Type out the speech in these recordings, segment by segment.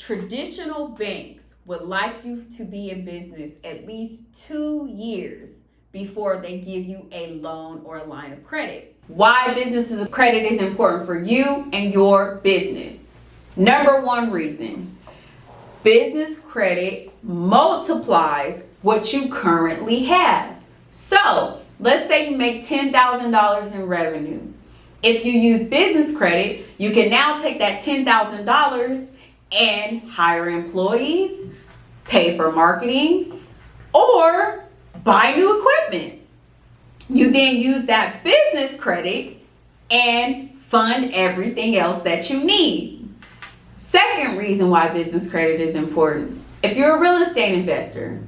Traditional banks would like you to be in business at least 2 years before they give you a loan or a line of credit. Why business credit is important for you and your business. Number one reason, business credit multiplies what you currently have. So let's say you make $10,000 in revenue. If you use business credit, you can now take that $10,000 and hire employees, pay for marketing, or buy new equipment. You then use that business credit and fund everything else that you need. Second reason why business credit is important. If you're a real estate investor,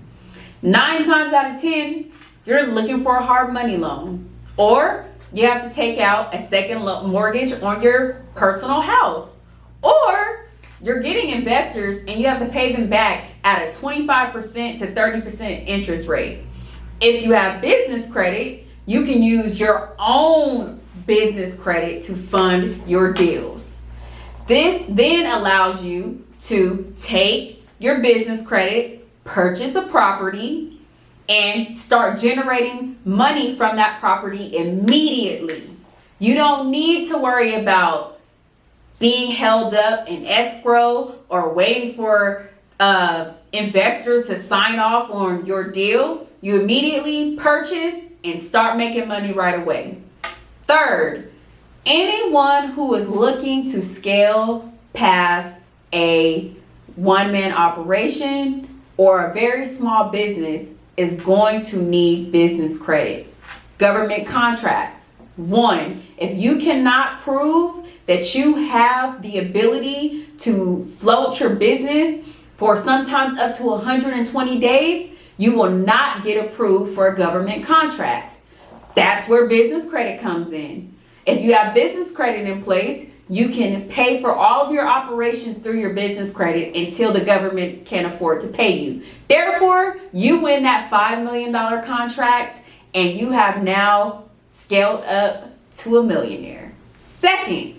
9 times out of 10, you're looking for a hard money loan, or you have to take out a second mortgage on your personal house, or you're getting investors and you have to pay them back at a 25% to 30% interest rate. If you have business credit, you can use your own business credit to fund your deals. This then allows you to take your business credit, purchase a property, and start generating money from that property immediately. You don't need to worry about being held up in escrow or waiting for investors to sign off on your deal. You immediately purchase and start making money right away. Third, anyone who is looking to scale past a one-man operation or a very small business is going to need business credit. Government contracts. One, if you cannot prove that you have the ability to float your business for sometimes up to 120 days, you will not get approved for a government contract. That's where business credit comes in. If you have business credit in place, you can pay for all of your operations through your business credit until the government can afford to pay you. Therefore, you win that $5 million contract and you have now scaled up to a millionaire. Second,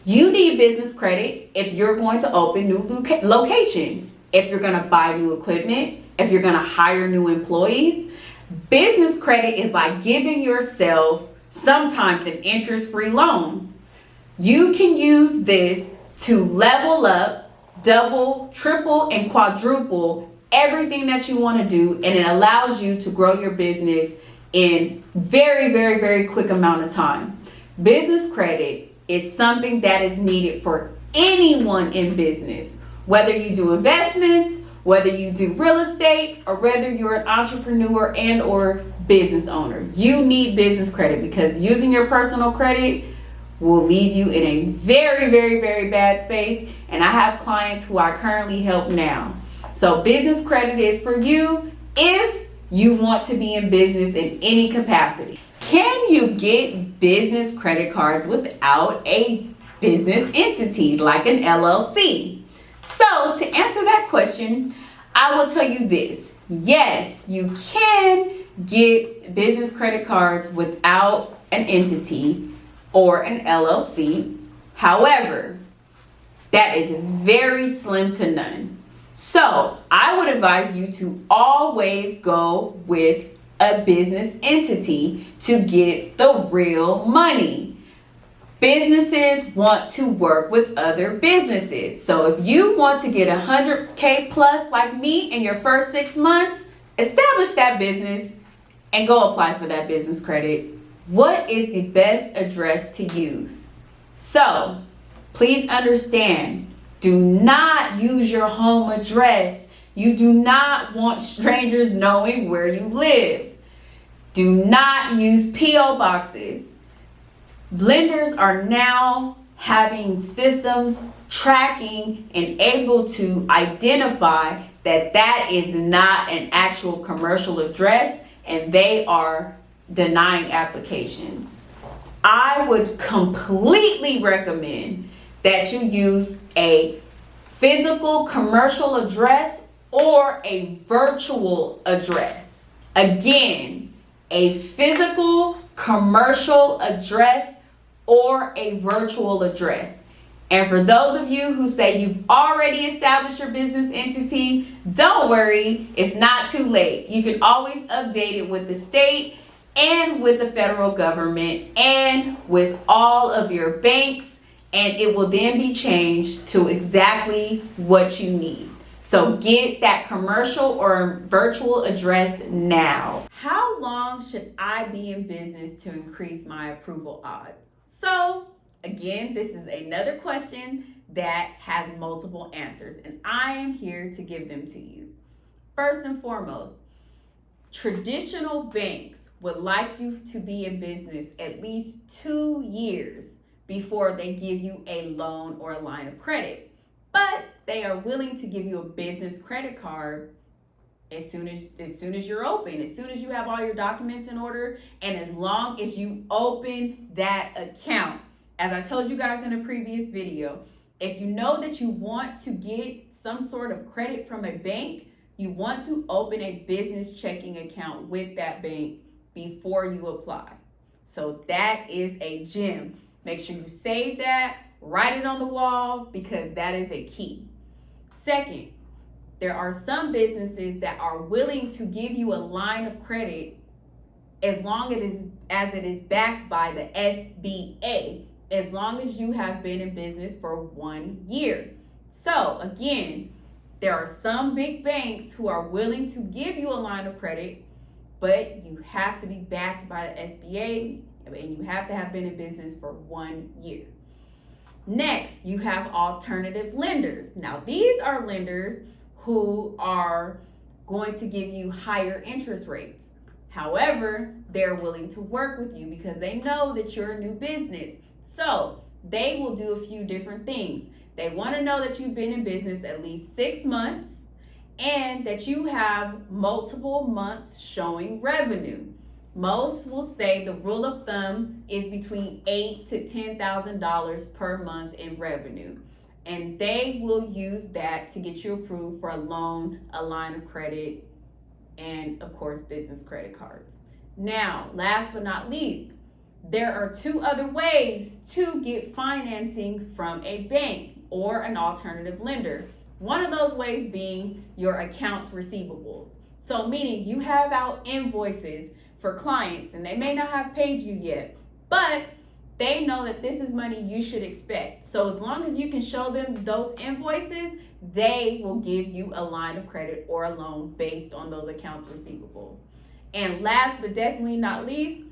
you need business credit if you're going to open new locations, if you're going to buy new equipment, if you're going to hire new employees. Business credit is like giving yourself sometimes an interest-free loan. You can use this to level up, double, triple, and quadruple everything that you want to do, and it allows you to grow your business in very, very, very quick amount of time. Business credit is something that is needed for anyone in business, whether you do investments, whether you do real estate, or whether you're an entrepreneur and or business owner. You need business credit because using your personal credit will leave you in a very, very, very bad space. And I have clients who I currently help now. So business credit is for you if you want to be in business in any capacity. Can you get business credit cards without a business entity like an LLC? So to answer that question, I will tell you this. Yes, you can get business credit cards without an entity or an LLC. However, that is very slim to none. So I would advise you to always go with a business entity to get the real money. Businesses want to work with other businesses. So if you want to get 100K plus like me in your first 6 months, establish that business and go apply for that business credit. What is the best address to use? So please understand, do not use your home address. You do not want strangers knowing where you live. Do not use P.O. boxes. Lenders are now having systems tracking and able to identify that that is not an actual commercial address, and they are denying applications. I would completely recommend that you use a physical commercial address or a virtual address. Again, a physical commercial address or a virtual address. And for those of you who say you've already established your business entity, don't worry, it's not too late. You can always update it with the state and with the federal government and with all of your banks, and it will then be changed to exactly what you need. So get that commercial or virtual address now. How long should I be in business to increase my approval odds? So again, this is another question that has multiple answers, and I am here to give them to you. First and foremost, traditional banks would like you to be in business at least 2 years before they give you a loan or a line of credit. But they are willing to give you a business credit card as soon as you're open, as soon as you have all your documents in order, and as long as you open that account. As I told you guys in a previous video, if you know that you want to get some sort of credit from a bank, you want to open a business checking account with that bank before you apply. So that is a gem. Make sure you save that, write it on the wall, because that is a key. Second, there are some businesses that are willing to give you a line of credit as long as it is backed by the SBA, as long as you have been in business for 1 year. So again, there are some big banks who are willing to give you a line of credit, but you have to be backed by the SBA and you have to have been in business for 1 year. Next, you have alternative lenders. Now, these are lenders who are going to give you higher interest rates. However, they're willing to work with you because they know that you're a new business. So they will do a few different things. They want to know that you've been in business at least 6 months and that you have multiple months showing revenue. Most will say the rule of thumb is between $8,000 to $10,000 per month in revenue. And they will use that to get you approved for a loan, a line of credit, and of course, business credit cards. Now, last but not least, there are 2 other ways to get financing from a bank or an alternative lender. One of those ways being your accounts receivables. So meaning you have out invoices for clients and they may not have paid you yet, but they know that this is money you should expect. So as long as you can show them those invoices, they will give you a line of credit or a loan based on those accounts receivable. And last but definitely not least,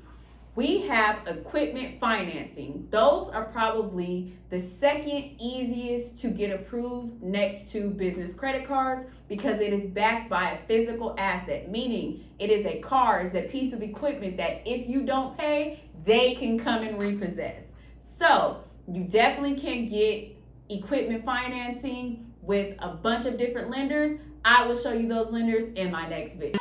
we have equipment financing. Those are probably the second easiest to get approved next to business credit cards because it is backed by a physical asset, meaning it is a car, it's a piece of equipment that if you don't pay, they can come and repossess. So you definitely can get equipment financing with a bunch of different lenders. I will show you those lenders in my next video.